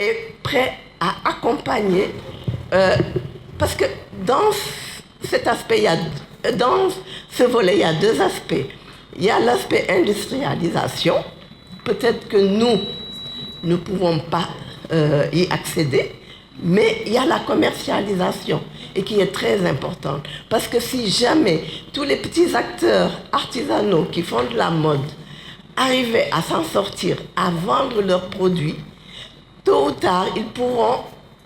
est prêt à accompagner, parce que dans cet aspect, dans ce volet, il y a deux aspects. Il y a l'aspect industrialisation. Peut-être que nous ne pouvons pas y accéder, mais il y a la commercialisation et qui est très importante. Parce que si jamais tous les petits acteurs artisanaux qui font de la mode arrivaient à s'en sortir, à vendre leurs produits, tôt ou tard, ils pourront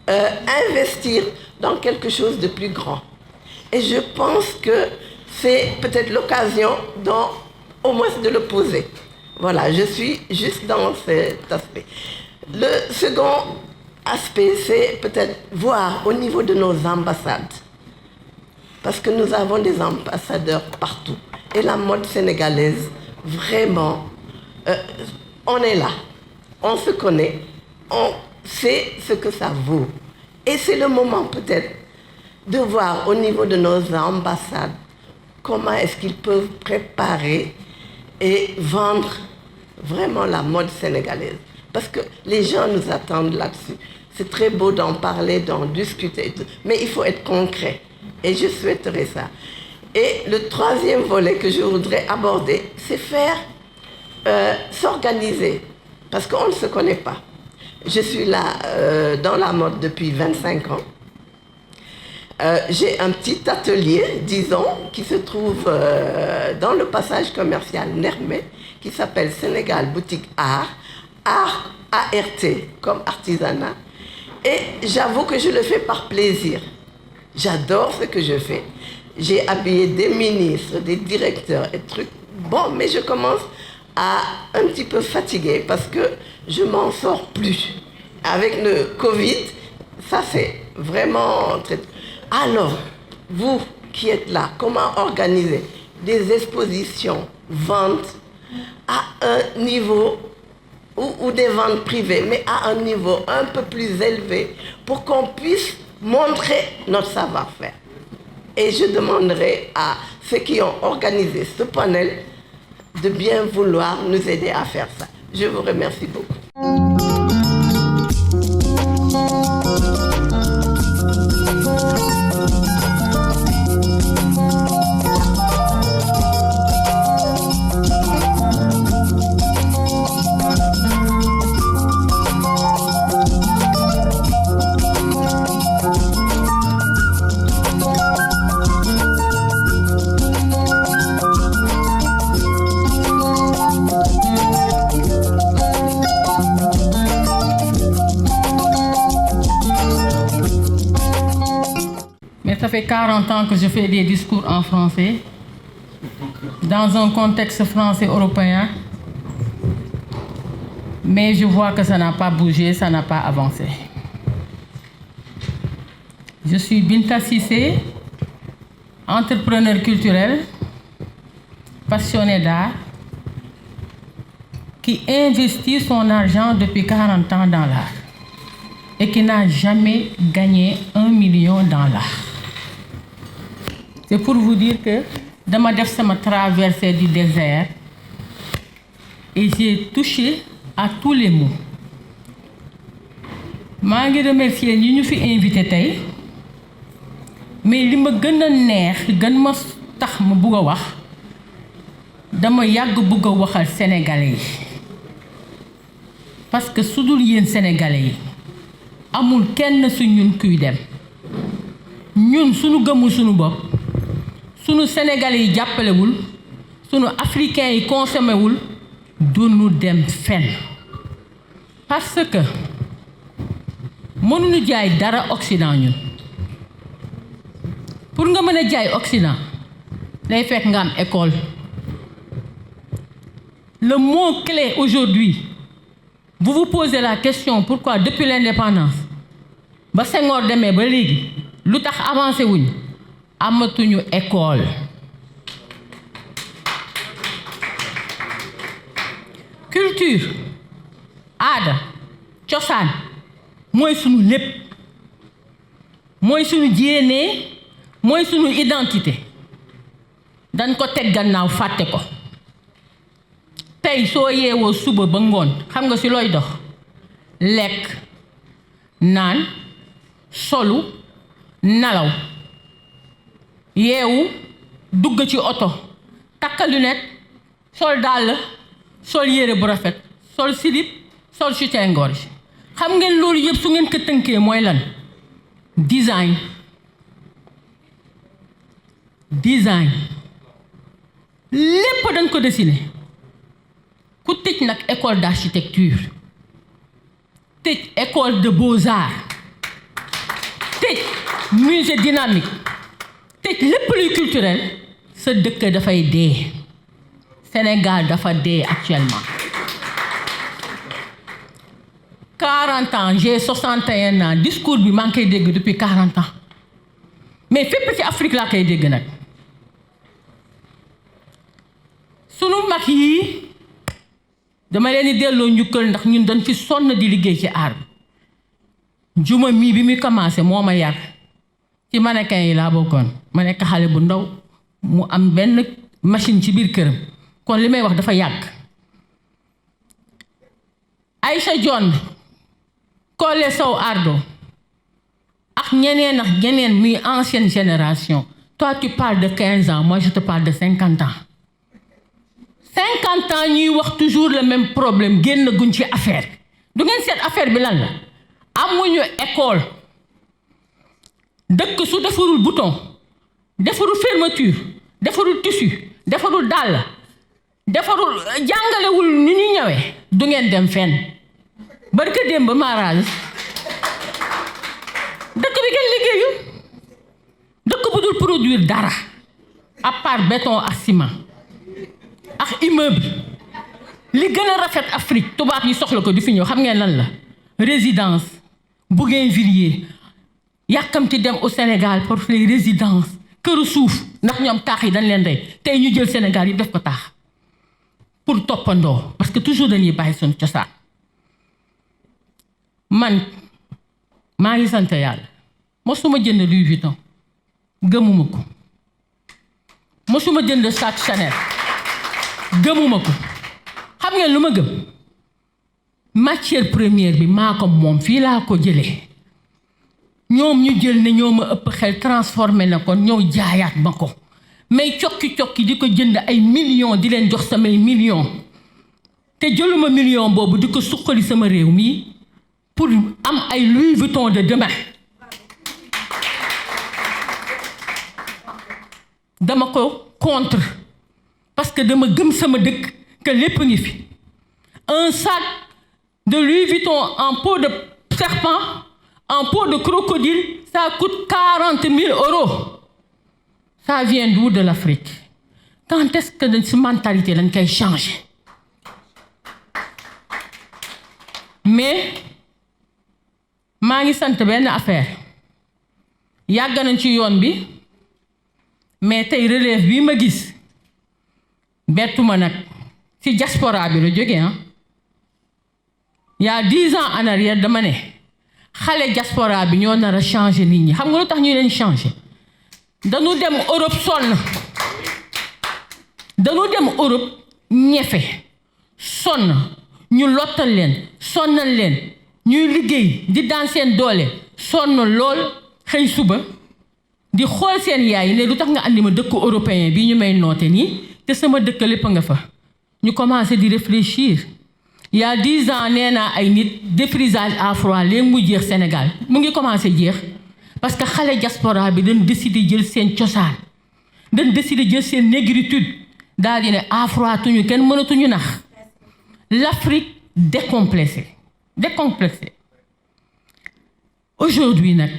investir dans quelque chose de plus grand. Et je pense que c'est peut-être l'occasion au moins de le poser. Voilà, je suis juste dans cet aspect. Le second aspect, c'est peut-être voir au niveau de nos ambassades. Parce que nous avons des ambassadeurs partout. Et la mode sénégalaise, vraiment, on est là. On se connaît. On sait ce que ça vaut. Et c'est le moment peut-être de voir au niveau de nos ambassades comment est-ce qu'ils peuvent préparer et vendre vraiment la mode sénégalaise. Parce que les gens nous attendent là-dessus. C'est très beau d'en parler, d'en discuter, mais il faut être concret. Et je souhaiterais ça. Et le troisième volet que je voudrais aborder, c'est faire s'organiser. Parce qu'on ne se connaît pas. Je suis là dans la mode depuis 25 ans. J'ai un petit atelier, disons, qui se trouve dans le passage commercial Nermé, qui s'appelle Sénégal Boutique Art, Art ART, comme artisanat. Et j'avoue que je le fais par plaisir. J'adore ce que je fais. J'ai habillé des ministres, des directeurs et trucs. Bon, mais je commence à un petit peu fatiguer parce que je m'en sors plus. Avec le Covid, ça c'est vraiment très... Alors, vous qui êtes là, comment organiser des expositions, ventes à un niveau ou des ventes privées, mais à un niveau un peu plus élevé pour qu'on puisse montrer notre savoir-faire. Et je demanderai à ceux qui ont organisé ce panel de bien vouloir nous aider à faire ça. Je vous remercie beaucoup. Ça fait 40 ans que je fais des discours en français, dans un contexte français européen, mais je vois que ça n'a pas bougé, ça n'a pas avancé. Je suis Binta Cissé, entrepreneur culturel, passionné d'art, qui investit son argent depuis 40 ans dans l'art et qui n'a jamais gagné 1 million dans l'art. C'est pour vous dire que dama def sama traversée du désert et j'ai touché à tous les mots. maa ngi remercier ñi ñu fi invité tey mais li ma gën a neex gën ma tax ma bugg a wax dama yàgg bugg a waxal sénégalais yi parce que su dul yéen sénégalais yi amul kenn su ñun kuy dem ñun suñu gëmul suñu bopp sunu sénégalais yi jàppalewul sunu africains yi consommé wul duñu dem fenn parce que mënuñu jaay dara Occident ñun pour nga mën a jaay Occident day fekk nga am école. Le mot clé aujourd'hui, vous vous posez la question pourquoi depuis l'indépendance ba Senghor demee ba léegi lu tax avancé wuñ amatuñu école. Culture aada cosaan mooy sunu lépp mooy sunu jéene mooy sunu identité dañ ko teg gannaaw fàtte ko. Tey soo yeewoo suba ba ngoon xam nga ci looy dox lekk naan solu nalaw yeewu dugg ci oto takka lunette sol dàll sol yére bu rafet sol slip sol soutien-gorge xam ngeen loolu yëpp su ngeen ko tënkee mooy lan design lépp dañ ko dessiné ku tëj nag école d'architecture tëj école de beaux-arts tëj musée dynamique tëj lépp luy culturel sa dëkk dafay dee Sénégal dafa dee actuellement 40 ans j'ai 61 ans discours bi maa ngi koy dégg depuis 40 ans mais fépp ci Afrique laa koy dégg nag sunu mag yi dama leen di delloo njukkal ndax ñun dañ fi sonn di liggéey ci aar bi juma mii bi muy commencé moo ma yar ci mannequin yi laa bokkoon ma nekk xale bu ndaw mu am benn machine ci biir këram kon li may wax dafa yàgg Aïcha Dione Collé Sow Ardo ak ñeneen muy ancienne génération toi tu parles de 15 ans moi je te parle de 50 ans 50 ans ñuy wax toujours le même problème génn guñ ci affaire du ngeen seet affaire bi lan la amuñu école dëkk su defarul bouton defarul fermeture defarul tissu defarul dàll defarul jàngalewul ni ñu ñëwee du ngeen dem fenn barka démb marage dëkk bi kenn liggéeyu dëkk bu dul produire dara à part béton ak ciment ak immeuble li gën a rafet Afrique tubaab yi soxla ko di fi ñëw xam ngeen lan la résidence Bougainvilliers yàkkamti dem au Sénégal pour les résidences këru suuf ndax ñoom taax yi dañ leen rey tey ñu jël Sénégal yi def ko taax pour toppandoo parce que toujours dañuy bàyyi suñu cosaan man maa ngi sant yàlla mosuma jënd Louis Vuitton gëmuma ko mosuma jënd sac Chanel gëmuma ko xam ngeen lu ma gëm matière première bi maa ko moom fii laa ko jëlee ñoom ñu jël ne ñoo ma ëpp xel transformé na ko ñëw jaayaat ma ko may cokki di ko jënd ay millions di leen jox samay millions te jëluma million boobu di ko suqali sama réew mi pour am ay Louis Vuitton de demain dama ko contre parce que dama gëm sama dëkk que lépp ngi fi un sac de Louis Vuitton en peau de serpent en peau de crocodile ça coûte 40 000 €. Ça vient d'où? De l'Afrique. Quand est-ce que cette mentalité lañ koy changer? Mais maa ngi sant benn affaire yàgg nañ ci yoon bi mais tey relève bii ma gis bettuma nag ci diaspora bi la jógee ah. Il y a 10 ans en arrière dama ne xale diaspora bi ñoo nar a changer nit ñi xam nga lu tax ñu leen changer dañu dem Europe sonn dañu dem Europe ñefe sonn ñu lottal leen sonnal leen ñuy liggéey di daan seen doole sonn lool xëy suba di xool seen yaay ne lu tax nga andi ma dëkk européen bi ñu may noote nii te sama dëkk lépp nga fa ñu commencé di réfléchir. Il y a 10 ans nee naa ay nit défrisage à froid léegi mu jeex Sénégal mu ngi commencé jeex parce que xale diaspora bi dañ décider jël seen cosaan dañ décider jël seen négritude daal di ne à froid tuñu kenn mënatuñu nax l'Afrique décomplexée. Aujourd'hui nag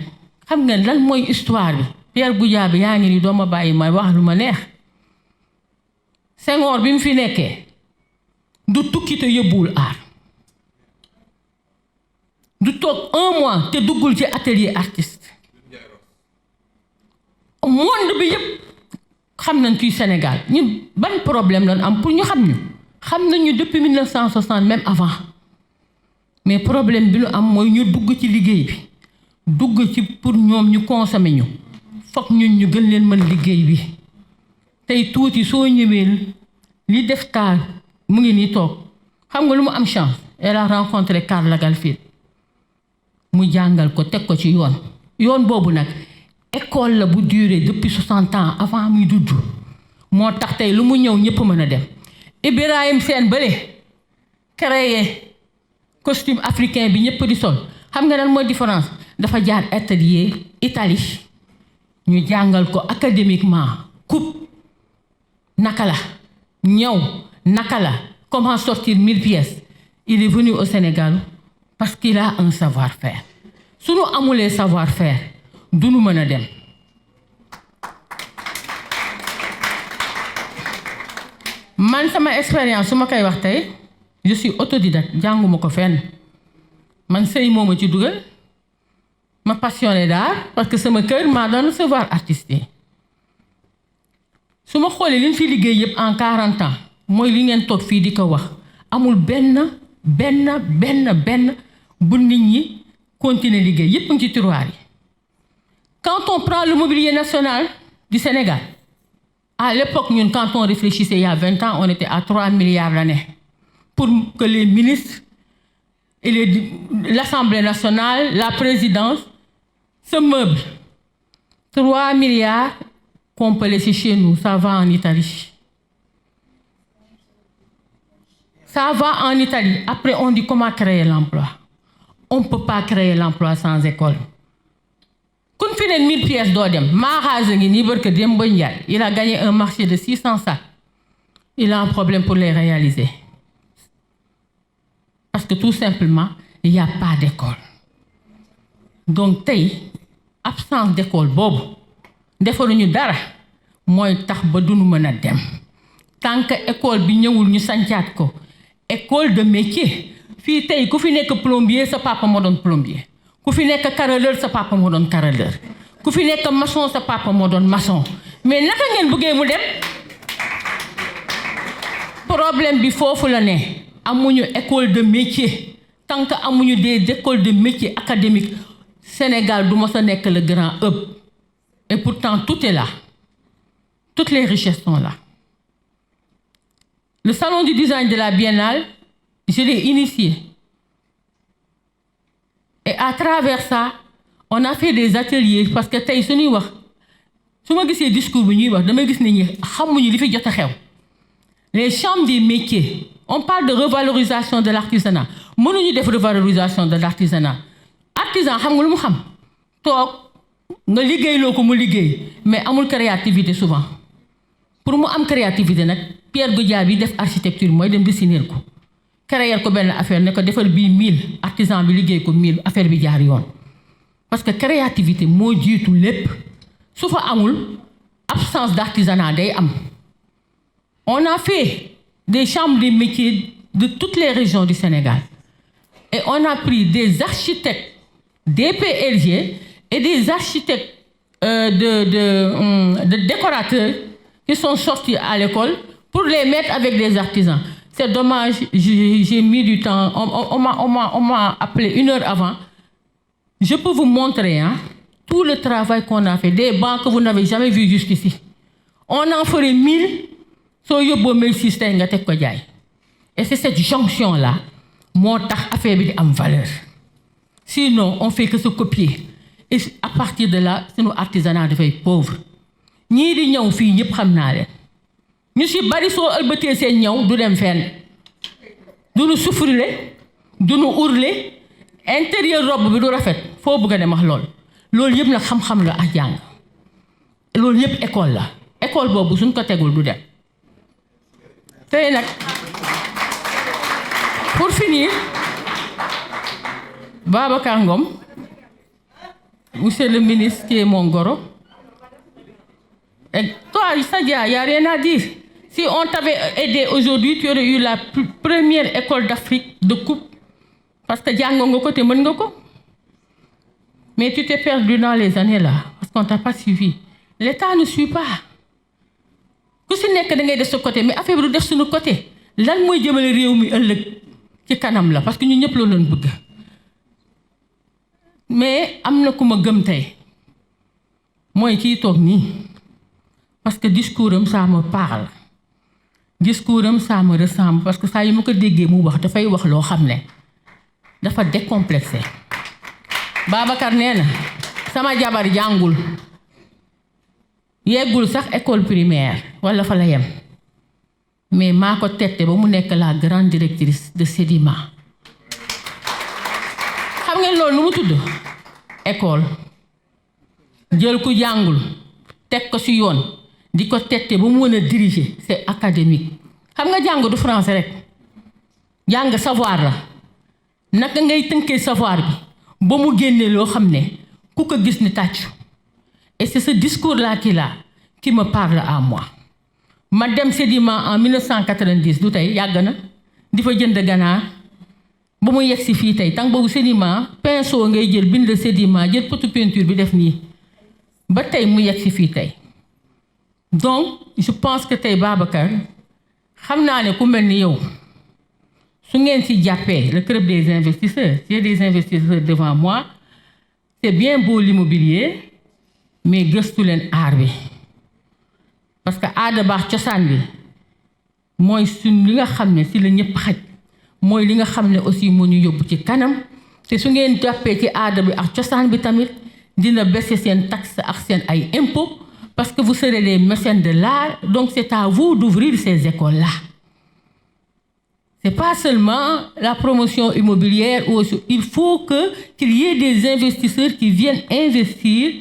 xam ngeen lan mooy histoire bi Pierre Goudiaby yaa ngi ni doo ma bàyyi ma wax lu ma neex Senghor bi mu fi nekkee du tukki te yóbbuwul aar du toog 1 mois te duggul ci atelier artiste monde bi yëpp xam nañ ci Sénégal ñun ban problème lañ am pour ñu xam nañu depuis 1960 même avant mais problème bi ñu am mooy ñu dugg ci liggéey bi dugg ci pour ñoom ñu consommer ñu foog ñun ñu gën leen mën liggéey bi tey tuuti soo ñëwee li def taal mu ngi nii toog xam nga lu mu am chance elle a rencontré Karl Lagerfeld mu jàngal ko teg ko ci yoon boobu nag école la bu duré depuis 60 ans avant muy dudd moo tax tey lu mu ñëw ñëpp mën a dem. Ibrahim Sène bële créé costume africain bi ñëpp di sol xam nga lan mooy différence dafa jaar atelier Italie ñu jàngal ko académiquement coupe naka la ñëw naka la comment sortir 1000 pièces. Il est venu au Sénégal parce qu'il a un savoir-faire su nu amulee savoir-faire du nu mën a dem. Man sama expérience su ma koy wax tey je suis autodidacte jànguma ko fenn man sëy moo ma ci dugal ma passionné d'art parce que sama kër maa doon savoir artistique su ma xoolee li ñu fi liggéey yëpp en 40 ans mooy li ngeen toog fii di ko wax amul benn bu nit ñi continuer liggéey yëpp ngi ci tiroir yi. Quand on prend le mobilier national du Sénégal à l'époque ñun quand on réfléchissait il y a 20 ans on était à 3 milliards l'année pour que les ministres et l'Assemblée nationale, la présidence se meublent. 3 milliards qu'on peut laisser chez nous, ça va en Italie. Ça va en Italie. Après, on dit comment créer l'emploi. On ne peut pas créer l'emploi sans école. Quand on fait 1000 pièces d'ordem, il a gagné un marché de 600 sacs. Il a un problème pour les réaliser. Parce que tout simplement, il n'y a pas d'école. Donc, absence d'école, bob, defaluñu dara moy tax ba duñu mëna dem. Tant que école bi ñëwul ñu santiat ko. École de métier. Fi tay ku fi nek plombier sa papa mo doon plombier. Ku fi nek carreleur sa papa mo doon carreleur. Ku fi nek maçon sa papa mo doon maçon. Mais naka ngeen bëggé mu dem? Problème bi fofu la né. Amuñu école de métier. Tant que amuñu des écoles de métier académiques, Sénégal du mësa nek le grand hub. Et pourtant tout est là. Toutes les richesses sont là. Le salon du design de la Biennale, je l'ai initié. Et à travers ça, on a fait des ateliers parce que tay suñuy wax suma gisee discours bi ñuy wax dama gis nit ñi xamuñu li fi jot a xew. Les chambres des métiers, on parle de revalorisation de l'artisanat. Mënuñu def revalorisation de l'artisanat. Artisan xam nga lu mu xam toog nga liggéeyloo ko mu liggéey mais amul créativité souvent. Pour mu am créativité nag Pierre Goudiaby def architecture mooy dem dessiner ko créer ko benn affaire ne ko defal bii 1000 artisan bi liggéey ko 1000 affaire bi jaar yoon. Parce que créativité moo jiitu lépp su fa amul absence d'artisanat day am. On a fait des chambres de métiers de toutes les régions du Sénégal. Et on a pris des architectes DPLG et des architectes de décorateurs qui sont sortis à l'école pour les mettre avec des artisans. C'est dommage, j'ai mis du temps, on m'a appelé 1 heure avant. Je peux vous montrer tout le travail qu'on a fait, des bancs que vous n'avez jamais vus jusqu'ici. On en ferait 1000, so yobbo 1006 tay nga tek ko jaay. Et c'est cette jonction-là moo tax affaire bi di am valeur. Sinon, on fait que se copier. Et à partir de là, c'est nos artisanat dafay pauvre. Ñii di ñëw fii ñëpp xam naa leen. ñu si bari soo ëlbatee seen ñëw du dem fenn. Du nu souffrir, du nu hurler, intérieur robe bi du rafet. Foo bëgg a dem wax lool. Loolu yëpp nag xam-xam la ak jàng. Loolu yëpp école la. École boobu suñ ko tegul du dem. Tey nag pour finir, Babacar Ngom, monsieur le ministre qui est mon goro, et toi, Sadia, il n'y a rien à dire. Si on t'avait aidé aujourd'hui, tu aurais eu la première école d'Afrique de coupe. Parce que mais tu t'es perdu dans les années là, parce qu'on ne t'a pas suivi. L'État ne suit pas. Ku si nekk da ngay def sa côté mais affaire bi du def suñu côté lan mooy jëmale réew mi ëllëg ci kanam la parce que ñun ñëpp loolu lañ bëgg. Mais am na ku ma gëm tey mooy kii toog nii parce que discours am ça me parle discours am ça me ressemble parce que saa yu ma ko déggee mu wax dafay wax loo xam ne dafa décomplexé Babacar nee na sama jabar jàngul yeggul sax école primaire wala fa la yem mais maa ko tette ba mu nekk la grande directrice de Sedima. xam ngeen loolu nu mu tudd école jël ku jàngul teg ko ci yoon di ko tette ba mu mën a diriger c'est académique. xam nga jàng du français rek jàng savoir la naka ngay tënkee savoir bi ba mu génne loo xam ne ku ko gis ni tàccu. Et c'est ce discours-là qui me parle à moi. Ma dem Sedima en 1990 du tey yàgg na di fa jënd ganaar ba mu yegg si fii tey tàng boobu Sedima pinceau ngay jël bind Sedima jël potu peinture bi def nii ba tey mu yegg si fii tey. Donc je pense que tey Babacar xam naa ne ku mel ni yow su ngeen si jàppee le club des investisseurs, j'ai des investisseurs devant moi, c'est bien beau l'immobilier mais gëstu leen aar bi parce que aada baax cosaan bi mooy suñ li nga xam ne si la ñëpp xaj mooy li nga xam ne aussi moo ñu yóbbu ci kanam te su ngeen jàppee ci aada bi ak cosaan bi tamit dina baisser seen taxe ak seen ay impôts parce que vous serez les mécènes de l'art, donc c'est à vous d'ouvrir ces écoles-là. C'est pas seulement la promotion immobilière ou il faut qu'il y ait des investisseurs qui viennent investir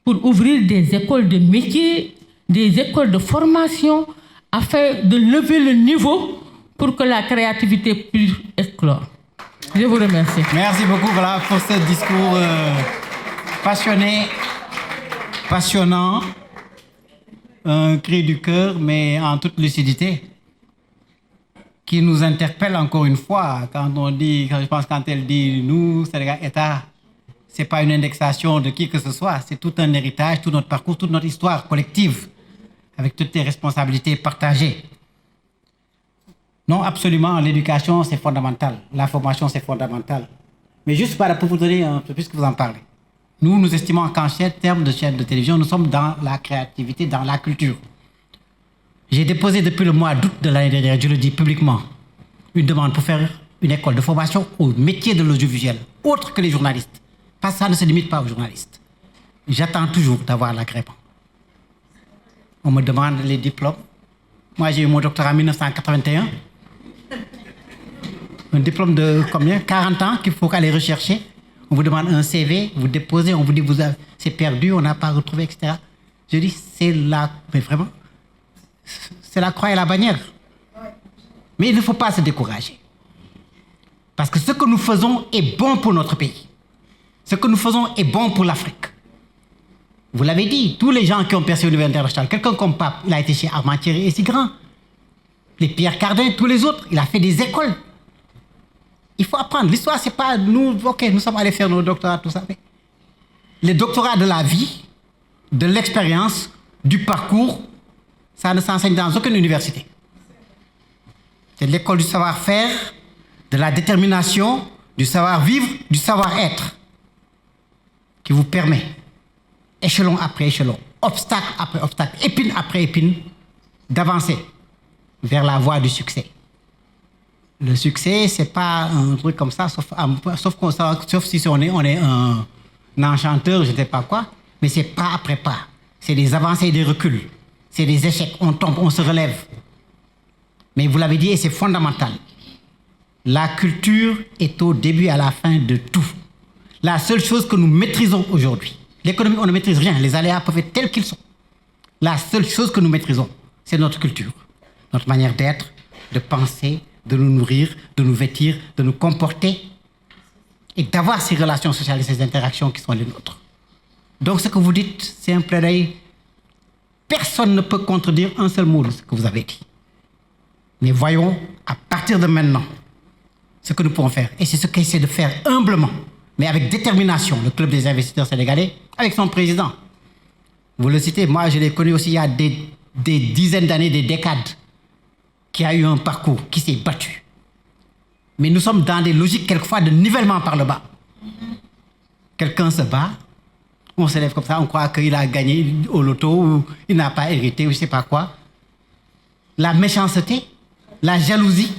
pour ouvrir des écoles de métiers, des écoles de formation, afin de lever le niveau pour que la créativité puisse éclore. Je vous remercie. Merci beaucoup voilà, pour ce discours passionné, passionnant, un cri du cœur, mais en toute lucidité, qui nous interpelle encore une fois quand on dit, je pense quand elle dit nous, Sénégal, État. C'est pas une indexation de qui que ce soit, c'est tout un héritage, tout notre parcours, toute notre histoire collective, avec toutes les responsabilités partagées. Non, absolument, l'éducation, c'est fondamental. La formation, c'est fondamental. Mais juste pour vous donner un peu plus que vous en parlez. Nous estimons qu'en termes de chaîne de télévision, nous sommes dans la créativité, dans la culture. J'ai déposé depuis le mois d'août de l'année dernière, je le dis publiquement, une demande pour faire une école de formation au métier de l'audiovisuel, autre que les journalistes. Parce que ça ne se limite pas aux journalistes. J'attends toujours d'avoir l'agrément. On me demande les diplômes. Moi, j'ai eu mon doctorat en 1981. Un diplôme de combien? 40 ans qu'il faut aller rechercher. On vous demande un CV, vous déposez, on vous dit c'est perdu, on n'a pas retrouvé, etc. Je dis, mais vraiment, c'est la croix et la bannière. Mais il ne faut pas se décourager. Parce que ce que nous faisons est bon pour notre pays. Ce que nous faisons est bon pour l'Afrique. Vous l'avez dit, tous les gens qui ont percé au niveau international, quelqu'un comme Pape, il a été chez Armand Thierry et si grand. Les Pierre Cardin, tous les autres, il a fait des écoles. Il faut apprendre. L'histoire, c'est pas nous, ok, nous sommes allés faire nos doctorats, tout ça. Mais les doctorats de la vie, de l'expérience, du parcours, ça ne s'enseigne dans aucune université. C'est l'école du savoir-faire, de la détermination, du savoir-vivre, du savoir-être, qui vous permet, échelon après échelon, obstacle après obstacle, épine après épine, d'avancer vers la voie du succès. Le succès, c'est pas un truc comme ça, sauf si on est un enchanteur, je ne sais pas quoi, mais c'est pas après pas. C'est des avancées et des reculs. C'est des échecs, on tombe, on se relève. Mais vous l'avez dit, et c'est fondamental. La culture est au début et à la fin de tout. La seule chose que nous maîtrisons aujourd'hui, l'économie, on ne maîtrise rien, les aléas peuvent être tels qu'ils sont. La seule chose que nous maîtrisons, c'est notre culture, notre manière d'être, de penser, de nous nourrir, de nous vêtir, de nous comporter et d'avoir ces relations sociales et ces interactions qui sont les nôtres. Donc ce que vous dites, c'est un plaidoyer. Personne ne peut contredire un seul mot de ce que vous avez dit. Mais voyons, à partir de maintenant, ce que nous pouvons faire. Et c'est ce qu'essaie de faire humblement, mais avec détermination, le Club des investisseurs sénégalais, avec son président. Vous le citez, moi je l'ai connu aussi il y a des dizaines d'années, des décades, qui a eu un parcours, qui s'est battu. Mais nous sommes dans des logiques quelquefois de nivellement par le bas. Quelqu'un se bat, on se lève comme ça, on croit qu'il a gagné au loto, ou il n'a pas hérité, ou je ne sais pas quoi. La méchanceté, la jalousie,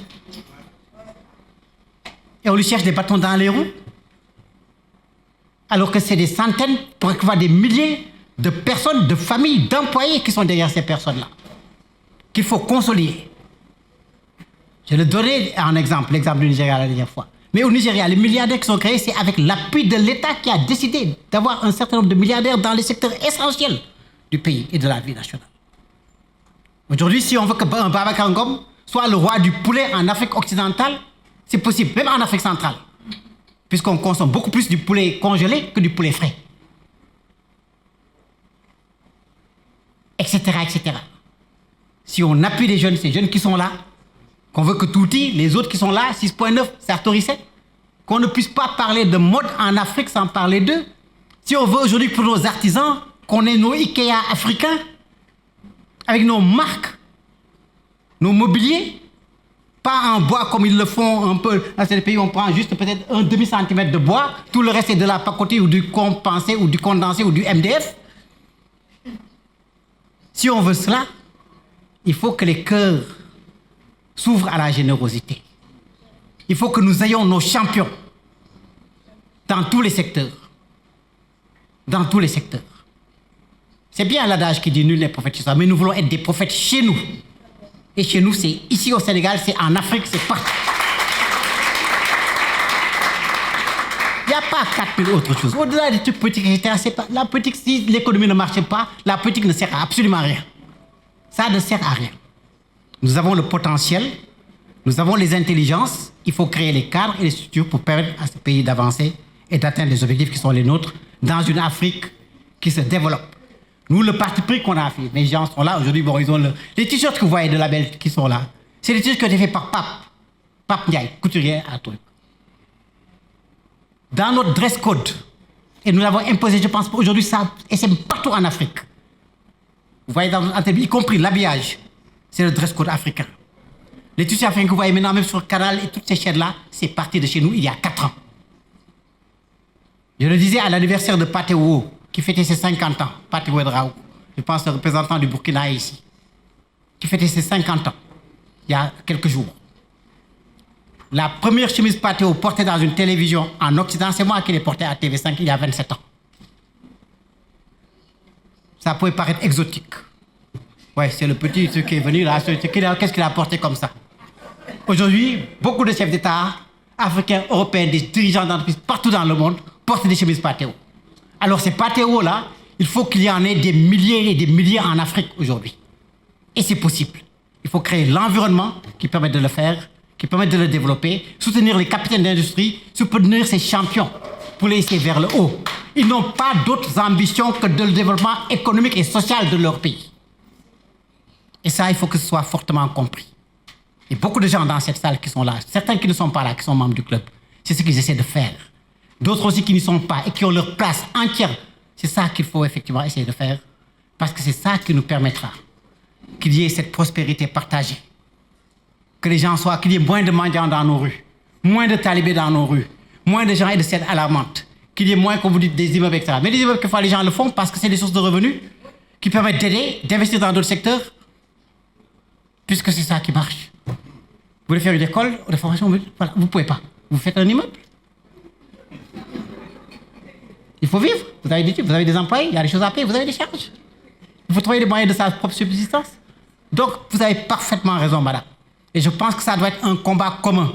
et on lui cherche des bâtons dans les roues. alors que c'est des centaines, pour voir des milliers de personnes, de familles, d'employés qui sont derrière ces personnes-là, qu'il faut consolider. Je le donnais en exemple, l'exemple du Nigeria la dernière fois. Mais au Nigeria, les milliardaires qui sont créés, c'est avec l'appui de l'État qui a décidé d'avoir un certain nombre de milliardaires dans les secteurs essentiels du pays et de la vie nationale. Aujourd'hui, si on veut que Babacar Ngom soit le roi du poulet en Afrique occidentale, c'est possible, même en Afrique centrale, puisqu'on consomme beaucoup plus du poulet congelé que du poulet frais. Etc., etc. Si on appuie les jeunes, ces jeunes qui sont là, qu'on veut que Touti, les autres qui sont là, 6.9, Sartorissé, qu'on ne puisse pas parler de mode en Afrique sans parler d'eux. Si on veut aujourd'hui pour nos artisans, qu'on ait nos Ikea africains, avec nos marques, nos mobiliers, pas en bois comme ils le font un peu dans ces pays, on prend juste peut-être un demi-centimètre de bois, tout le reste est de la pacotille ou du compensé ou du condensé ou du MDF. Si on veut cela, il faut que les cœurs s'ouvrent à la générosité. Il faut que nous ayons nos champions dans tous les secteurs. Dans tous les secteurs. C'est bien l'adage qui dit nul n'est prophète chez soi, mais nous voulons être des prophètes chez nous. Et chez nous, c'est ici au Sénégal, c'est en Afrique, c'est partout. Il n'y a pas 4000 autres choses. Au-delà des trucs politiques, etc., c'est pas, la politique, si l'économie ne marche pas, la politique ne sert à absolument rien. Ça ne sert à rien. Nous avons le potentiel, nous avons les intelligences, il faut créer les cadres et les structures pour permettre à ce pays d'avancer et d'atteindre les objectifs qui sont les nôtres dans une Afrique qui se développe. Nous, le parti pris qu'on a fait, les gens sont là aujourd'hui, bon, ils ont les t-shirts que vous voyez de label qui sont là, c'est les t-shirts qui ont été faits par Pape Ndiaye, couturier à truc. Dans notre dress code, et nous l'avons imposé, je pense, aujourd'hui, ça, et c'est partout en Afrique. Vous voyez, dans notre y compris l'habillage, c'est le dress code africain. Les tissus africains que vous voyez maintenant, même sur le Canal et toutes ces chaînes-là, c'est parti de chez nous il y a 4 ans. Je le disais à l'anniversaire de Patewo, qui fêtait ses 50 ans, Patewo Edraou, je pense le représentant du Burkina ici, qui fêtait ses 50 ans, il y a quelques jours. La première chemise Patewo portée dans une télévision en Occident, c'est moi qui l'ai portée à TV5 il y a 27 ans. Ça pouvait paraître exotique. Ouais, c'est le petit ce qui est venu là, qu'est-ce qu'il a apporté comme ça? Aujourd'hui, beaucoup de chefs d'État africains, européens, des dirigeants d'entreprises partout dans le monde portent des chemises Patewo. Alors ces Patewo là, il faut qu'il y en ait des milliers et des milliers en Afrique aujourd'hui. Et c'est possible. Il faut créer l'environnement qui permet de le faire, qui permet de le développer, soutenir les capitaines d'industrie, soutenir ces champions pour les laisser vers le haut. Ils n'ont pas d'autres ambitions que de le développement économique et social de leur pays. Et ça, il faut que ce soit fortement compris. Et beaucoup de gens dans cette salle qui sont là, certains qui ne sont pas là, qui sont membres du club, c'est ce qu'ils essaient de faire. D'autres aussi qui n'y sont pas et qui ont leur place entière. C'est ça qu'il faut effectivement essayer de faire. Parce que c'est ça qui nous permettra qu'il y ait cette prospérité partagée. Que les gens soient, qu'il y ait moins de mendiants dans nos rues, moins de talibés dans nos rues, moins de gens et de scènes alarmantes, qu'il y ait moins, comme vous dites, des immeubles, etc. Mais les immeubles, quelquefois, les gens le font parce que c'est des sources de revenus qui permettent d'aider, d'investir dans d'autres secteurs, puisque c'est ça qui marche. Vous voulez faire une école de formation, voilà, vous ne pouvez pas. Vous faites un immeuble. Il faut vivre. Vous avez des types, vous avez des employés, il y a des choses à payer, vous avez des charges. Il faut trouver les moyens de sa propre subsistance. Donc, vous avez parfaitement raison, madame. Et je pense que ça doit être un combat commun.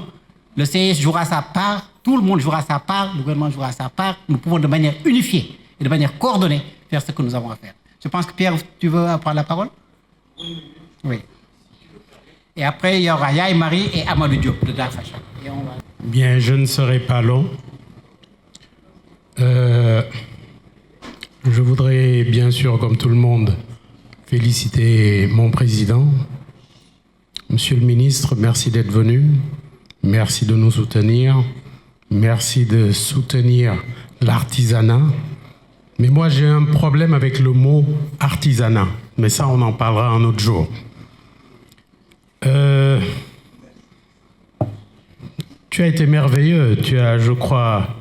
Le CS jouera sa part, tout le monde jouera sa part, le gouvernement jouera sa part. Nous pouvons de manière unifiée et de manière coordonnée faire ce que nous avons à faire. Je pense que Pierre, tu veux prendre la parole? Oui. Et après, il y aura Yaye Marie et Amadou Diop de Darfacha. Bien, je ne serai pas long. Je voudrais bien sûr, comme tout le monde, féliciter mon président. Monsieur le ministre, merci d'être venu. Merci de nous soutenir. Merci de soutenir l'artisanat. Mais moi, j'ai un problème avec le mot artisanat. Mais ça, on en parlera un autre jour. Tu as été merveilleux. Tu as, je crois,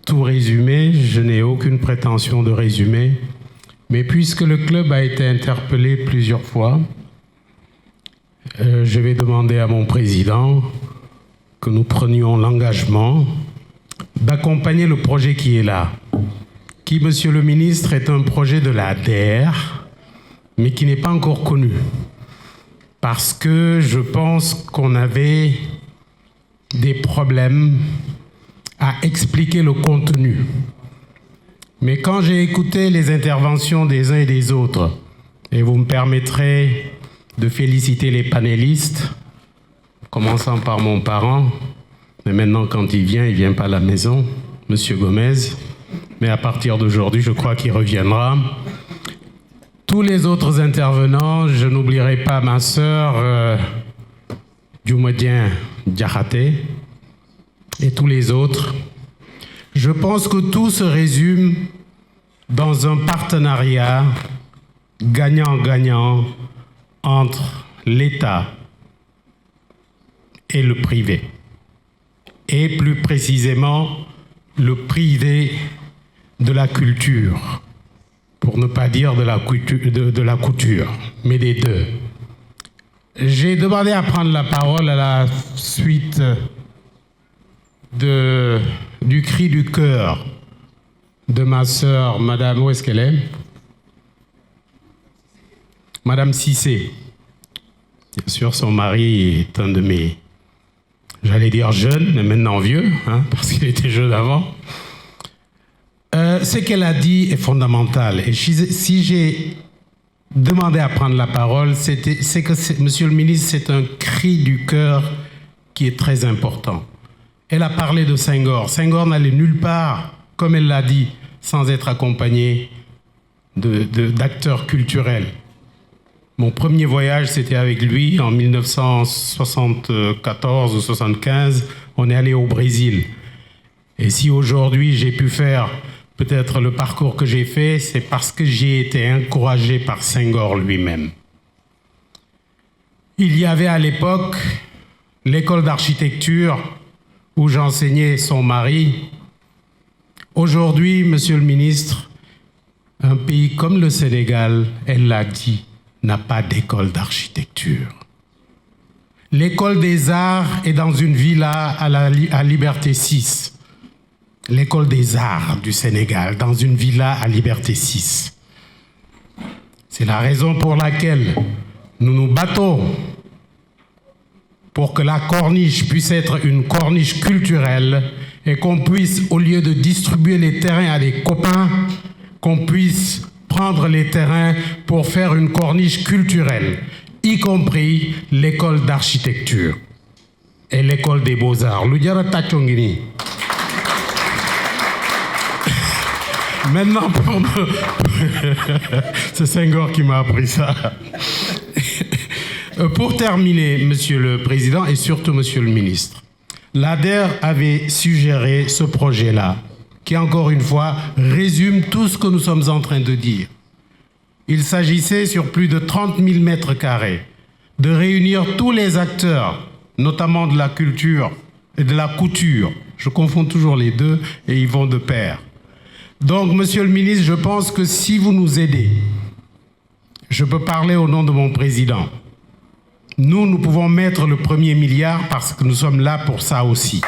tout résumé. Je n'ai aucune prétention de résumer. Mais puisque le club a été interpellé plusieurs fois, je vais demander à mon président que nous prenions l'engagement d'accompagner le projet qui est là. qui, monsieur le ministre, est un projet de la DER, mais qui n'est pas encore connu. Parce que je pense qu'on avait des problèmes à expliquer le contenu. Mais quand j'ai écouté les interventions des uns et des autres, et vous me permettrez de féliciter les panélistes, commençant par mon parent, mais maintenant quand il vient pas à la maison, Monsieur Gomez, mais à partir d'aujourd'hui, je crois qu'il reviendra. Tous les autres intervenants, je n'oublierai pas ma sœur Djoumadien Diakhaté et tous les autres. Je pense que tout se résume dans un partenariat gagnant-gagnant entre l'État et le privé. Et plus précisément, le privé de la culture, pour ne pas dire de la couture, mais des deux. J'ai demandé à prendre la parole à la suite du cri du cœur de ma sœur, Madame, où est-ce qu'elle est? Madame Cissé. Bien sûr, son mari est un de mes, j'allais dire jeune, mais maintenant vieux, hein, parce qu'il était jeune avant. Ce qu'elle a dit est fondamental. Et si j'ai demandé à prendre la parole, c'est que, Monsieur le ministre, c'est un cri du cœur qui est très important. Elle a parlé de Senghor. Senghor n'allait nulle part, comme elle l'a dit, sans être accompagné d'acteurs culturels. Mon premier voyage, c'était avec lui en 1974 ou 75. On est allé au Brésil. Et si aujourd'hui j'ai pu faire peut-être le parcours que j'ai fait, c'est parce que j'ai été encouragé par Senghor lui-même. Il y avait à l'époque l'école d'architecture où j'enseignais son mari. Aujourd'hui, Monsieur le ministre, un pays comme le Sénégal, elle l'a dit, n'a pas d'école d'architecture. L'école des arts est dans une villa à Liberté 6. L'école des arts du Sénégal, dans une villa à Liberté 6. C'est la raison pour laquelle nous nous battons pour que la corniche puisse être une corniche culturelle et qu'on puisse, au lieu de distribuer les terrains à des copains, qu'on puisse prendre les terrains pour faire une corniche culturelle, y compris l'école d'architecture et l'école des beaux-arts. Maintenant, c'est Senghor qui m'a appris ça. Pour terminer, Monsieur le Président et surtout Monsieur le Ministre, l'ADER avait suggéré ce projet-là, qui encore une fois résume tout ce que nous sommes en train de dire. Il s'agissait sur plus de 30 000 mètres carrés de réunir tous les acteurs, notamment de la culture et de la couture. Je confonds toujours les deux et ils vont de pair. Donc, Monsieur le Ministre, je pense que si vous nous aidez, je peux parler au nom de mon président. Nous pouvons mettre le premier milliard parce que nous sommes là pour ça aussi.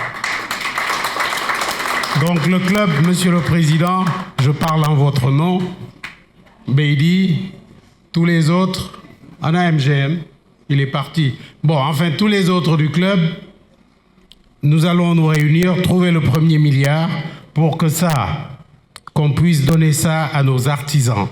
Donc, le club, Monsieur le Président, je parle en votre nom, Beidi, tous les autres, Anna MGM, il est parti. Bon, enfin, tous les autres du club, nous allons nous réunir, trouver le premier milliard pour que qu'on puisse donner ça à nos artisans.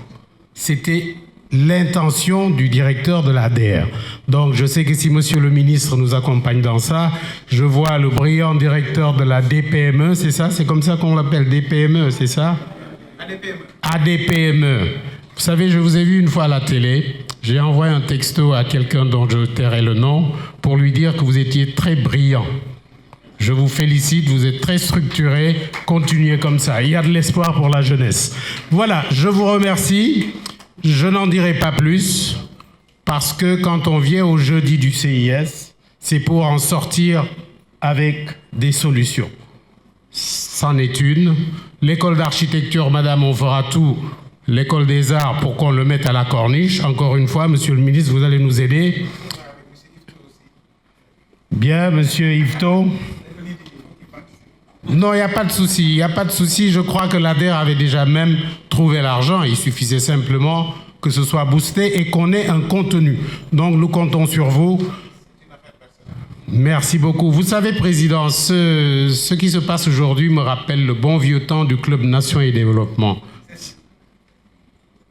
C'était l'intention du directeur de l'ADER. Donc je sais que si Monsieur le ministre nous accompagne dans ça, je vois le brillant directeur de la DPME, c'est ça? C'est comme ça qu'on l'appelle, DPME, c'est ça? ADPME. Vous savez, je vous ai vu une fois à la télé, j'ai envoyé un texto à quelqu'un dont je tairai le nom pour lui dire que vous étiez très brillant. Je vous félicite, vous êtes très structuré, continuez comme ça. Il y a de l'espoir pour la jeunesse. Voilà, je vous remercie. Je n'en dirai pas plus, parce que quand on vient au jeudi du CIS, c'est pour en sortir avec des solutions. C'en est une. L'école d'architecture, madame, on fera tout. L'école des arts, pour qu'on le mette à la corniche. Encore une fois, monsieur le ministre, vous allez nous aider. Bien, monsieur Yvetot. Non, il n'y a pas de souci. Il n'y a pas de souci. Je crois que l'ADER avait déjà même trouvé l'argent. Il suffisait simplement que ce soit boosté et qu'on ait un contenu. Donc, nous comptons sur vous. Merci beaucoup. Vous savez, Président, ce qui se passe aujourd'hui me rappelle le bon vieux temps du Club Nation et Développement.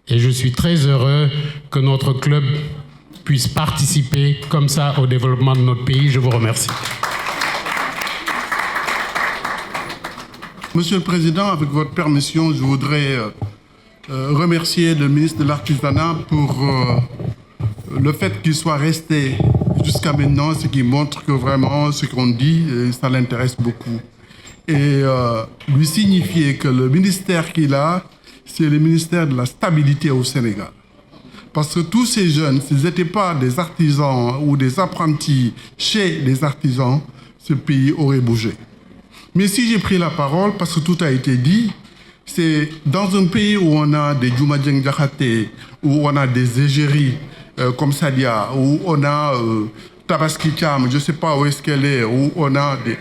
Et je suis très heureux que notre club puisse participer comme ça au développement de notre pays. Je vous remercie. Monsieur le Président, avec votre permission, je voudrais remercier le ministre de l'Artisanat pour le fait qu'il soit resté jusqu'à maintenant, ce qui montre que vraiment ce qu'on dit, ça l'intéresse beaucoup. Et lui signifier que le ministère qu'il a, c'est le ministère de la stabilité au Sénégal. Parce que tous ces jeunes, s'ils n'étaient pas des artisans ou des apprentis chez les artisans, ce pays aurait bougé. Mais si j'ai pris la parole, parce que tout a été dit, c'est dans un pays où on a des Djouma Dieng Diakhaté, où on a des égéries comme Sadia, où on a Tabaski Thiam, je ne sais pas où est-ce qu'elle est, où on a des...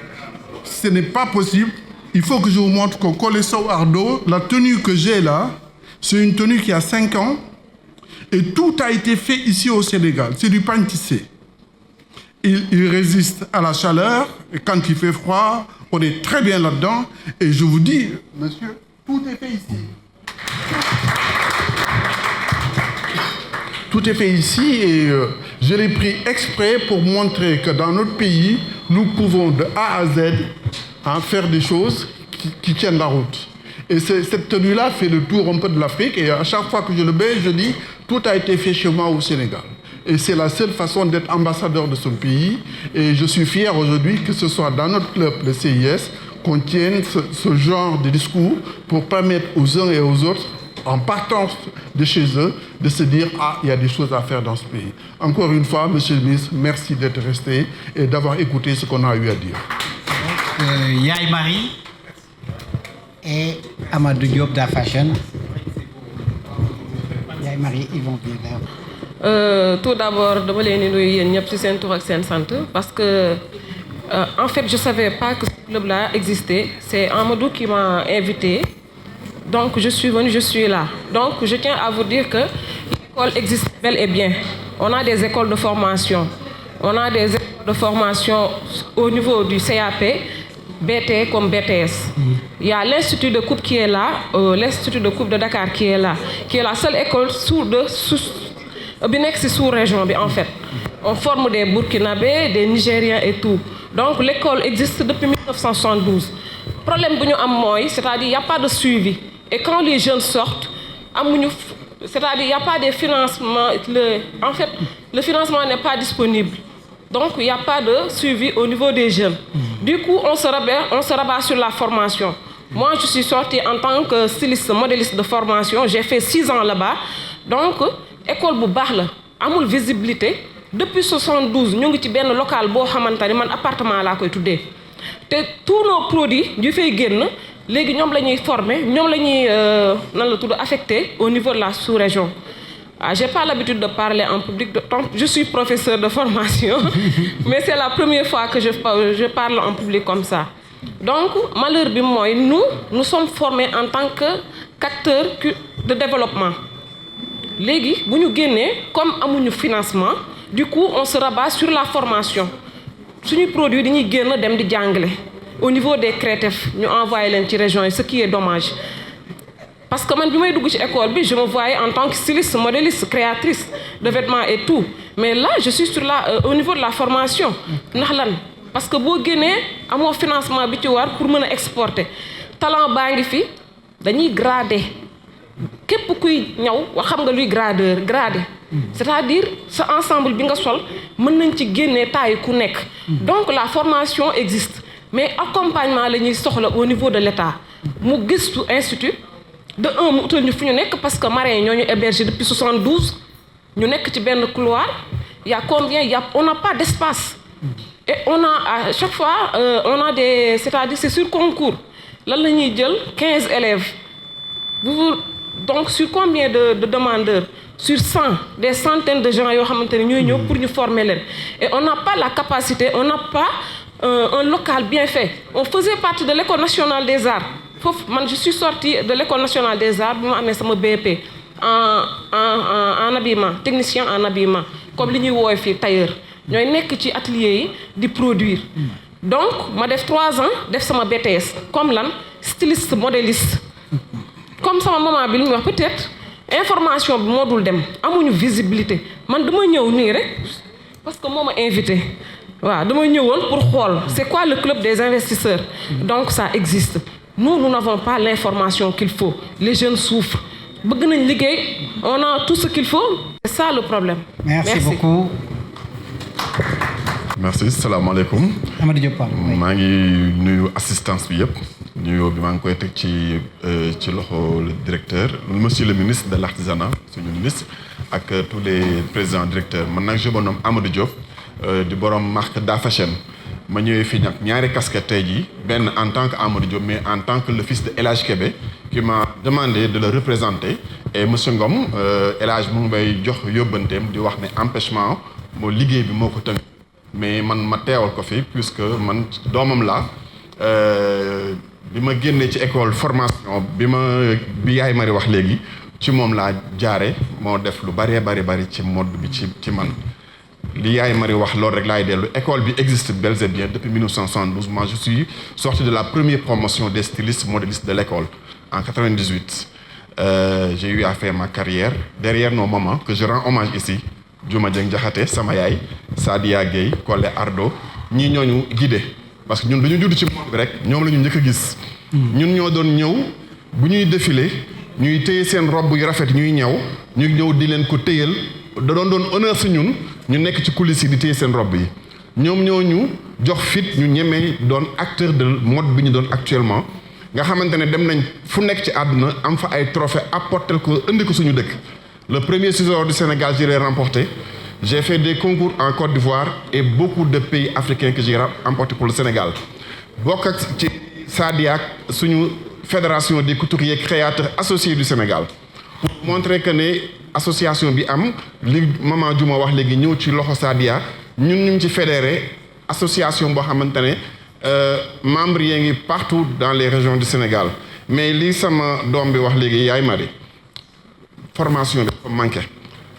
Ce n'est pas possible. Il faut que je vous montre qu'au Colesso Ardo, la tenue que j'ai là, c'est une tenue qui a 5 ans, et tout a été fait ici au Sénégal. C'est du pain tissé. Il résiste à la chaleur, et quand il fait froid, on est très bien là-dedans. Et je vous dis, monsieur, tout est fait ici. Tout est fait ici et je l'ai pris exprès pour montrer que dans notre pays, nous pouvons de A à Z faire des choses qui tiennent la route. Et cette tenue-là fait le tour un peu de l'Afrique et à chaque fois que je le mets, je dis, tout a été fait chez moi au Sénégal. Et c'est la seule façon d'être ambassadeur de ce pays. Et je suis fier aujourd'hui que ce soit dans notre club, le CIS, qu'on tienne ce genre de discours pour permettre aux uns et aux autres, en partant de chez eux, de se dire « Ah, il y a des choses à faire dans ce pays ». Encore une fois, Monsieur le ministre, merci d'être resté et d'avoir écouté ce qu'on a eu à dire. Yaye Marie et Amadou Diop de Fashion. Yaye Marie, ils vont bien là. Tout d'abord, je voulais parce que en fait, je ne savais pas que ce club-là existait. C'est Amadou qui m'a invité. Donc, je suis venue, je suis là. Donc, je tiens à vous dire que l'école existe bel et bien. On a des écoles de formation. On a des écoles de formation au niveau du CAP, BT comme BTS. Il y a l'Institut de Coupe qui est là, l'Institut de Coupe de Dakar qui est là, qui est la seule école sous-région, en fait. On forme des Burkinabés, des Nigériens et tout. Donc, l'école existe depuis 1972. Le problème, c'est-à-dire qu'il n'y a pas de suivi. Et quand les jeunes sortent, c'est-à-dire qu'il n'y a pas de financement. En fait, le financement n'est pas disponible. Donc, il n'y a pas de suivi au niveau des jeunes. Du coup, on se rabat sur la formation. Moi, je suis sortie en tant que styliste, modéliste de formation. J'ai fait 6 ans là-bas. Donc, école bu baax la amul visibilité depuis 72 ñu ngi ci benn local boo xamante ni man appartement laa koy tuddee te tous nos produits yu fay génn léegi ñoom la ñuy former ñoom la ñuy nan la tudd affecté au niveau de la sous-région. J'ai pas l'habitude de parler en public, je suis professeur de formation, mais c'est la première fois que je parle en public comme ça. Donc, malheur bi mooy nous sommes formés en tant qu'acteurs de développement. Légui, si nous gagnons, comme amuñu financement, du coup, on se rabat sur la formation. Si nous produisons, nous gagnons dem di jàngale. Au niveau des créatifs, nous envoyons dans les régions, ce qui est dommage. Parce que quand je suis à l'école, je me voyais en tant que styliste, modéliste, créatrice de vêtements et tout. Mais là, je suis au niveau de la formation. Parce que si vous gagnez un financement pour exporter, talent bangi fi, dañuy grader. Képp kuy ñaw wax xam nga luy gradé c'est-à-dire ce ensemble bi nga sol mën nañ ci génné taille ku nekk donc la formation existe mais accompagnement la ñuy soxla au niveau de l'État mu gëstu institut de mu utal ñu fu ñu nekk parce que marins ñoo ñu hébergé depuis 72 ñu nekk ci benn couloir il y a combien on n'a pas d'espace et on a à chaque fois on a des c'est-à-dire c'est sur concours lan la ñuy jël 15 élèves donc sur combien de demandeurs? Sur 100, des centaines de gens qui pour nous former. Et on n'a pas la capacité, on n'a pas un local bien fait. On faisait partie de l'École nationale des arts. Je suis sortie de l'École nationale des arts, je suis BP en habillement, technicien en habillement, comme li ñuy woowee fii tailleur. ñooy nekk ci atelier yi di produire. Donc ma def 3 ans def sama BTS comme lan styliste modéliste. Comme sama maman bi li mu wax peut-être information bi moo dul dem amuñu visibilité man dama ñëw nii rek parce que moo ma invité waaw dama ñëwoon pour xool c'est quoi le club des investisseurs. Donc ça existe. Nous n'avons pas l'information qu'il faut. Les jeunes souffrent. Bëgg nañ liggéey, on a tout ce qu'il faut. C'est ça le problème. Merci beaucoup. Merci, salam alaikum. Amadou Diop. maa ngi nuyu assistance bi yëpp nuyoo bi maa ngi koy teg ci loxo le directeur monsieur le ministre de l'artisanat suñu ministre ak tous les présidents directeurs man nag je me nomme Amadou Diop di borom marque Da Fashion ma ñëwee fii nag ñaari casquette tey jii benn en tant que Amadou Diop mais en tant que le fils de El Hadj Kébé qui m'a demandé de le représenter et monsieur Ngom El Hadj mu ngi may jox yóbbanteem di wax ne empêchement moo liggéey bi moo ko tënk mais man ma teewal ko fi puisque man doomam la bi ma génnee ci école formation bi yaay Mari wax léegi ci moom laa jaare moo def lu bari ci mode bi ci man li yaay Mari wax loolu rek laay dellu école bi existe bel et bien depuis 1972 moi je suis sorti de la première promotion des stylistes modélistes de l'école en 98 j'ai eu à faire ma carrière derrière nos mamans que je rends hommage ici Diouma Dieng Diakhaté sama yaay Sadia Gueye Collé Ardo ñii ñooñu guidé parce que ñun dañu judd ci monde bi rek ñoom la ñu njëkk a gis ñun ñoo doon ñëw bu ñuy défilé ñuy téye seen robe yu rafet ñuy ñëw ñu ñëw di leen ko téyal da doon honneur si ñun ñu nekk ci coulisses yi di téye seen robe yi ñoom ñoo ñu jox fit ñu ñemee doon acteur de mode bi ñu doon actuellement nga xamante ne dem nañ fu nekk ci àdduna am fa ay trophées apporter ko indi ko suñu dëkk. Le premier ciseau du Sénégal, je l'ai remporté. J'ai fait des concours en Côte d'Ivoire et beaucoup de pays africains que j'ai remporté pour le Sénégal. bokk ak ci Sadia suñu fédération des couturiers créateurs associés du Sénégal pour montrer que ne association bi am li maman Diouma wax léegi ñëw ci loxo Sadia ñun ñu ngi ci fédéré association boo xamante ne membres yi ngi partout dans les régions du Sénégal mais li sama doom bi wax léegi yaay Mari formation bi dafa manqué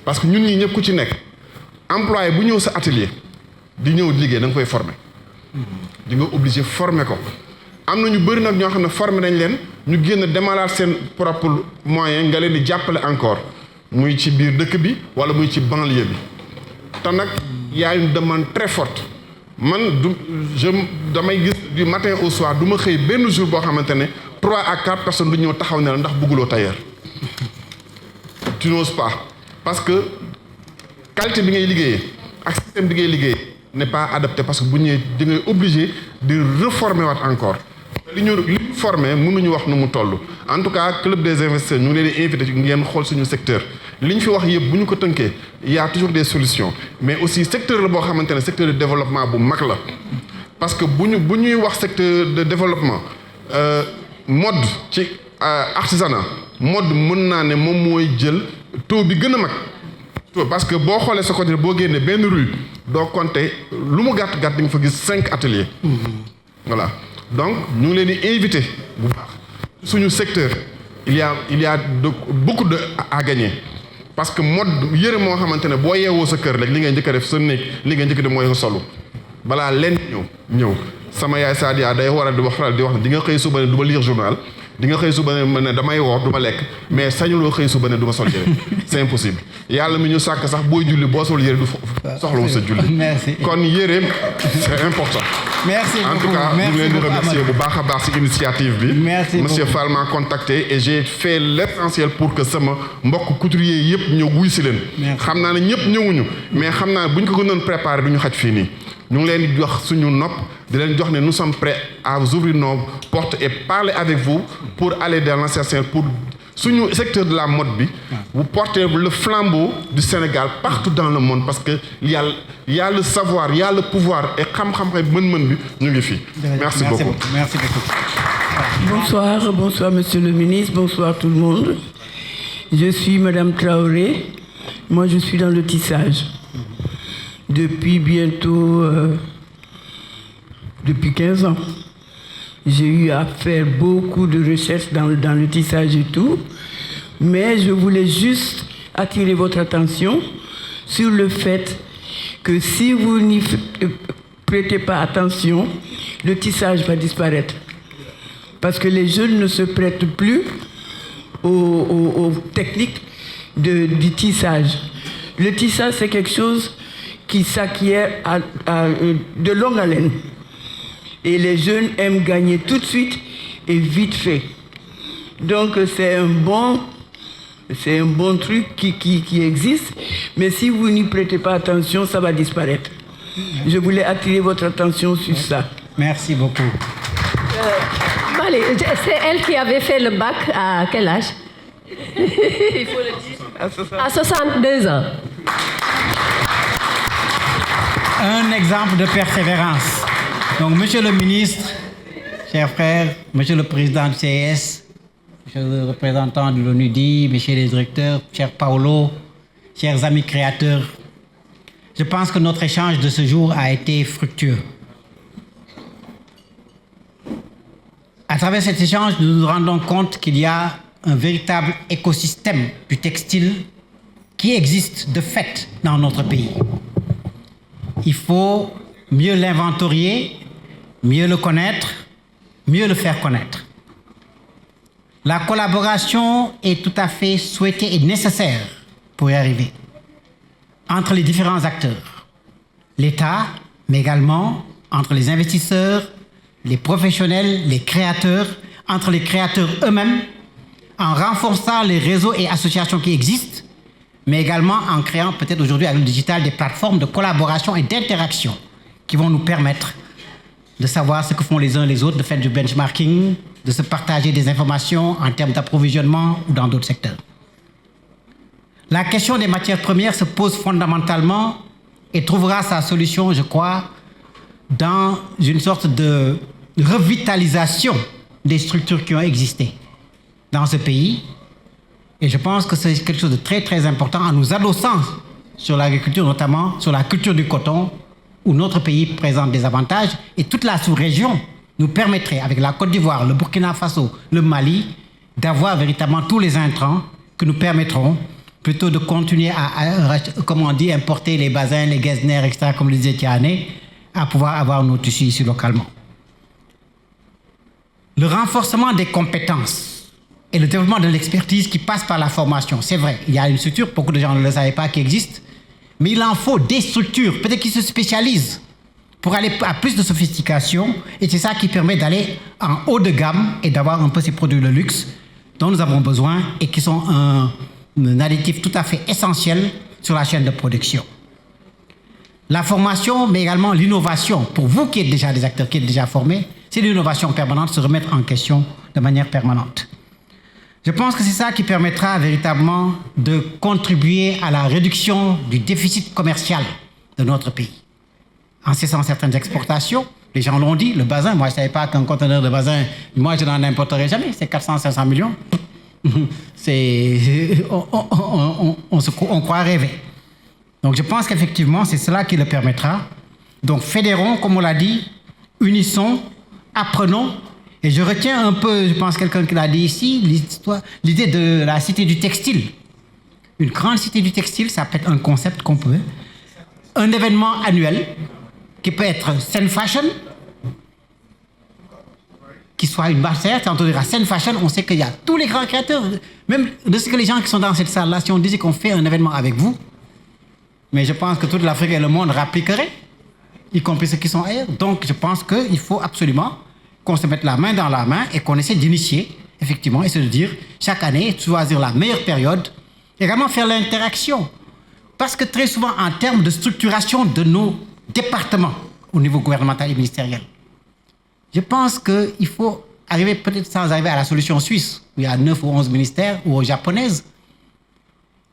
parce que ñun ñi ñëpp ku ci nekk employé bu ñëw sa atelier di ñëw liggéey da nga koy former di nga obligé former ko am na ñu bëri nag ñoo xam ne former nañ leen ñu génn démarrer seen propre moyen nga leen di jàppale encore muy ci biir dëkk bi wala muy ci banlieue bi te nag y a une demande très forte man damay gis du matin au soir du ma xëy benn jour boo xamante ne 3 à 4 personnes du ñëw taxaw ne la ndax bëgguloo tailleur tu n'oses pas parce que qualité bi ngay liggéeyee ak système bi ngay liggéeyee n'est pas adapté parce que bu ñëwee di ngay obligé di reformer waat encore li ñu formé mënuñu wax nu mu toll en tout cas club des investisseurs ñu ngi leen di invité ci ngeen xool suñu secteur li ñu fi wax yëpp bu ñu ko tënkee y a toujours des solutions mais aussi secteur la boo xamante ne secteur de développement bu mag la parce que bu ñuy wax secteur de développement mode ci artisanat mode mën naa ne moom mooy jël taux bi gën a mag parce que boo xoolee sa côté boo génnee benn rue doo compter lu mu gàtt di nga fa gis 5 ateliers. Voilà donc ñu ngi leen di invité bu baax suñu secteur il y a beaucoup de à gagner parce que mode yëre moo xamante ne boo yeewoo sa kër rek li ngay njëkk a def sa néeg li ngay njëkk a def mooy nga solu balaa leen ñëw sama yaay Sadia day war a di wax ne di nga xëy suba ne du ma lire journal di nga xëy suba ne damay woor du ma lekk mais sañuloo xëy suba ne du ma sol yére c'est impossible yàlla mi ñu sàkk sax booy julli boo sol yére du soxlawu sa julli. Merci. Kon yére c'est important. Merci en beaucoup. tout cas ñu ngi leen di remercier bu baax a baax ci initiative bi. Merci monsieur beaucoup. Fall m'a contacté et j'ai fait l'essentiel pour que sama mbokk couturier yëpp ñëw wuy si leen. xam naa ne ñëpp ñëwuñu mais xam naa bu ñu ko gënoon préparer du ñu xaj fii nii. ñu ngi leen di jox suñu nopp di leen jox ne nous sommes prêts à vous ouvrir nos portes et parler avec vous pour aller dans l'insertion pour suñu secteur de la mode bi vous portez le flambeau du Sénégal partout dans le monde parce que il y a le savoir il y a le pouvoir et xam-xam mën-mën bi ñu ngi fi. Merci beaucoup. Merci beaucoup. Bonsoir monsieur le ministre, bonsoir tout le monde. Je suis madame Traoré. Moi je suis dans le tissage. Depuis bientôt depuis 15 ans. J'ai eu à faire beaucoup de recherches dans le tissage et tout, mais je voulais juste attirer votre attention sur le fait que si vous n'y prêtez pas attention, le tissage va disparaître. Parce que les jeunes ne se prêtent plus aux techniques du tissage. Le tissage, c'est quelque chose qui s'acquiert de longue haleine. Et les jeunes aiment gagner tout de suite et vite fait. Donc c'est un bon truc qui existe, mais si vous n'y prêtez pas attention, ça va disparaître. Je voulais attirer votre attention sur ça. Merci beaucoup. C'est elle qui avait fait le bac à quel âge? Il faut le dire. À 62 ans. Un exemple de persévérance. Donc, monsieur le ministre, chers frères, monsieur le président du CES, monsieur le représentant de l'ONUDI, messieurs les directeurs, cher Paolo, chers amis créateurs, je pense que notre échange de ce jour a été fructueux. À travers cet échange, nous nous rendons compte qu'il y a un véritable écosystème du textile qui existe de fait dans notre pays. Il faut mieux l'inventorier, mieux le connaître, mieux le faire connaître. La collaboration est tout à fait souhaitée et nécessaire pour y arriver entre les différents acteurs. L'État, mais également entre les investisseurs, les professionnels, les créateurs, entre les créateurs eux-mêmes, en renforçant les réseaux et associations qui existent, mais également en créant peut-être aujourd'hui avec le digital des plateformes de collaboration et d'interaction qui vont nous permettre de savoir ce que font les uns les autres, de faire du benchmarking, de se partager des informations en termes d'approvisionnement ou dans d'autres secteurs. La question des matières premières se pose fondamentalement et trouvera sa solution, je crois, dans une sorte de revitalisation des structures qui ont existé dans ce pays. Et je pense que c'est quelque chose de très très important en nous adossant sur l'agriculture, notamment sur la culture du coton, où notre pays présente des avantages et toute la sous-région nous permettrait, avec la Côte d'Ivoire, le Burkina Faso, le Mali, d'avoir véritablement tous les intrants que nous permettront plutôt de continuer à comme on dit, importer les basins, les Getzner, etc., comme le disait Tiané, à pouvoir avoir nos tissus ici localement. Le renforcement des compétences et le développement de l'expertise qui passe par la formation, c'est vrai, il y a une structure, beaucoup de gens ne le savaient pas, qui existe, mais il en faut des structures, peut-être qui se spécialisent pour aller à plus de sophistication, et c'est ça qui permet d'aller en haut de gamme et d'avoir un peu ces produits de luxe dont nous avons besoin et qui sont un additif tout à fait essentiel sur la chaîne de production. La formation, mais également l'innovation, pour vous qui êtes déjà des acteurs, qui êtes déjà formés, c'est l'innovation permanente, se remettre en question de manière permanente. Je pense que c'est ça qui permettra véritablement de contribuer à la réduction du déficit commercial de notre pays. En cessant certaines exportations, les gens l'ont dit, le basin, moi je ne savais pas qu'un conteneur de basin, moi je n'en importerai jamais, c'est 400-500 millions. On croit rêver. Donc je pense qu'effectivement, c'est cela qui le permettra. Donc fédérons, comme on l'a dit, unissons, apprenons. Et je retiens un peu, je pense quelqu'un qui l'a dit ici, l'idée de la cité du textile. Une grande cité du textile, ça peut être un concept qu'on peut. Un événement annuel qui peut être Sen Fashion, qui soit une barrière, quand on dira Sen Fashion, on sait qu'il y a tous les grands créateurs, même de ce que les gens qui sont dans cette salle-là, si on disait qu'on fait un événement avec vous, mais je pense que toute l'Afrique et le monde rappliqueraient, y compris ceux qui sont ailleurs. Donc je pense qu'il faut absolument qu'on se mette la main dans la main et qu'on essaie d'initier, effectivement, et se dire, chaque année, choisir la meilleure période, également faire l'interaction. Parce que très souvent, en termes de structuration de nos départements au niveau gouvernemental et ministériel, je pense qu'il faut arriver, peut-être sans arriver à la solution suisse, où il y a 9 ou 11 ministères, ou aux japonaises.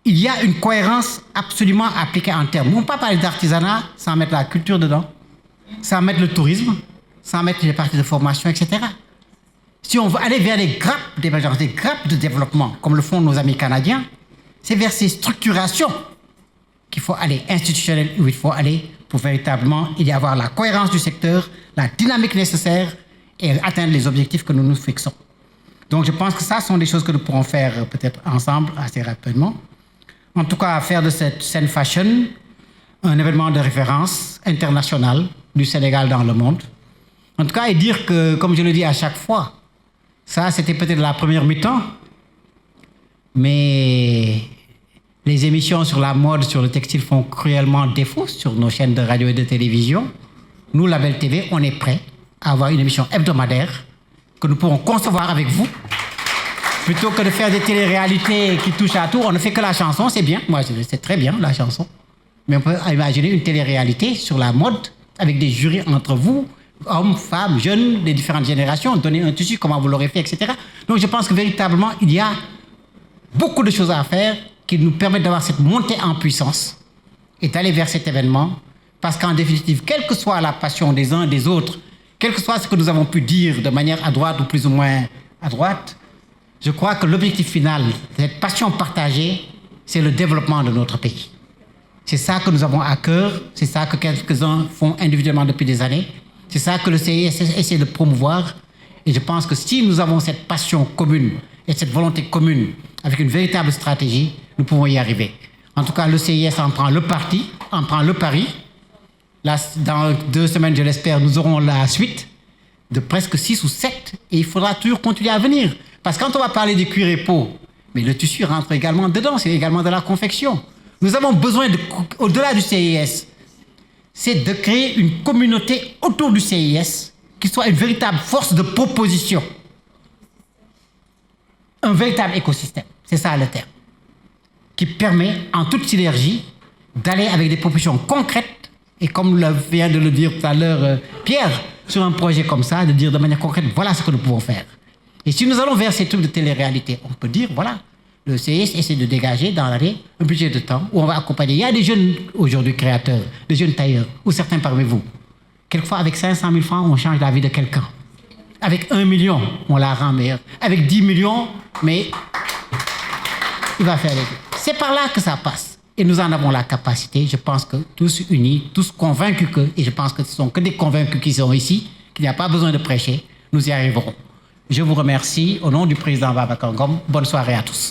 Il y a une cohérence absolument appliquée en termes. On ne peut pas parler d'artisanat sans mettre la culture dedans, sans mettre le tourisme, sans mettre les parties de formation, etc. Si on veut aller vers les grappes d'émergence, des grappes de développement, comme le font nos amis canadiens, c'est vers ces structurations qu'il faut aller, institutionnelles, où il faut aller pour véritablement y avoir la cohérence du secteur, la dynamique nécessaire et atteindre les objectifs que nous nous fixons. Donc je pense que ça sont des choses que nous pourrons faire peut-être ensemble assez rapidement. En tout cas, faire de cette Sen Fashion un événement de référence international du Sénégal dans le monde. En tout cas, et dire que, comme je le dis à chaque fois, ça c'était peut-être la première mi-temps, mais les émissions sur la mode, sur le textile font cruellement défaut sur nos chaînes de radio et de télévision. Nous, Label TV, on est prêts à avoir une émission hebdomadaire que nous pourrons concevoir avec vous. Plutôt que de faire des téléréalités qui touchent à tout, on ne fait que la chanson, c'est bien. Moi, c'est très bien, la chanson. Mais on peut imaginer une téléréalité sur la mode avec des jurys entre vous, hommes, femmes, jeunes, des différentes générations, donner un tissu, comment vous l'aurez fait, etc. Donc je pense que véritablement, il y a beaucoup de choses à faire qui nous permettent d'avoir cette montée en puissance et d'aller vers cet événement. Parce qu'en définitive, quelle que soit la passion des uns des autres, quel que soit ce que nous avons pu dire de manière à droite ou plus ou moins à droite, je crois que l'objectif final, cette passion partagée, c'est le développement de notre pays. C'est ça que nous avons à cœur, c'est ça que quelques-uns font individuellement depuis des années, c'est ça que le CIS essaie de promouvoir. Et je pense que si nous avons cette passion commune et cette volonté commune avec une véritable stratégie, nous pouvons y arriver. En tout cas, le CIS en prend le parti, en prend le pari. Là, dans 2 semaines, je l'espère, nous aurons la suite de presque 6 ou 7. Et il faudra toujours continuer à venir. Parce que quand on va parler du cuir et peau, mais le tissu rentre également dedans, c'est également de la confection. Nous avons besoin, au-delà du CIS, c'est de créer une communauté autour du CIS qui soit une véritable force de proposition. Un véritable écosystème, c'est ça le terme, qui permet en toute synergie d'aller avec des propositions concrètes et comme vient de le dire tout à l'heure Pierre, sur un projet comme ça, de dire de manière concrète, voilà ce que nous pouvons faire. Et si nous allons vers ces trucs de télé-réalité, on peut dire, voilà, le CIS essaie de dégager dans l'année un budget de temps où on va accompagner. Il y a des jeunes aujourd'hui créateurs, des jeunes tailleurs, ou certains parmi vous. Quelquefois, avec 500 000 francs, on change la vie de quelqu'un. Avec 1 million, on la rend meilleure. Avec 10 millions, mais il va faire les deux. C'est par là que ça passe. Et nous en avons la capacité, je pense que tous unis, tous convaincus que, et je pense que ce ne sont que des convaincus qui sont ici, qu'il n'y a pas besoin de prêcher, nous y arriverons. Je vous remercie au nom du président Babacar Ngom. Bonne soirée à tous.